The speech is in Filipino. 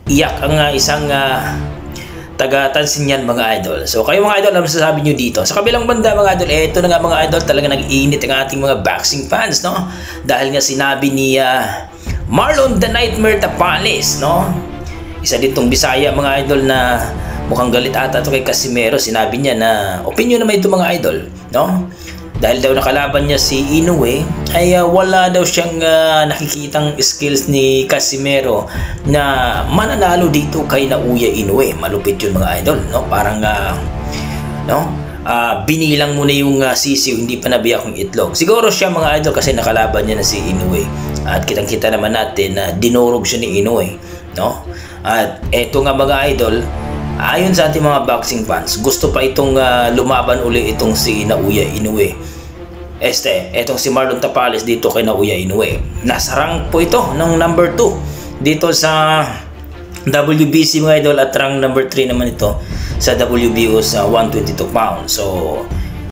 iyak ang isang taga-Tanzanian mga idol. So kayo mga idol, ano masasabi nyo dito? Sa kabilang banda mga idol, ito na nga mga idol, talaga nag-iinit ang ating mga boxing fans, no? Dahil nga sinabi ni Marlon The Nightmare Tapales, no? Isa ditong Bisaya mga idol na mukhang galit ata ito kay Casimero. Sinabi niya na opinion naman ito mga idol, no? Dahil daw nakalaban niya si Inoue ay wala daw siyang nakikitang skills ni Casimero na mananalo dito kay Naoya Inoue. Malupit yun mga idol, no? Parang binilang mo na yung sisiw, hindi pa nabiyak yung itlog. Siguro siya mga idol kasi nakalaban niya na si Inoue. At kitang-kita naman natin na dinurog siya ni Inoue, no? At eto nga mga idol, ayon sa ating mga boxing fans, gusto pa itong lumaban uli itong si Naoya Inoue. Etong si Marlon Tapales dito kay Naoya Inoue. Nasa rank po ito ng number 2 dito sa WBC mga idol, at rank number 3 naman ito sa WBO sa 122 pounds. So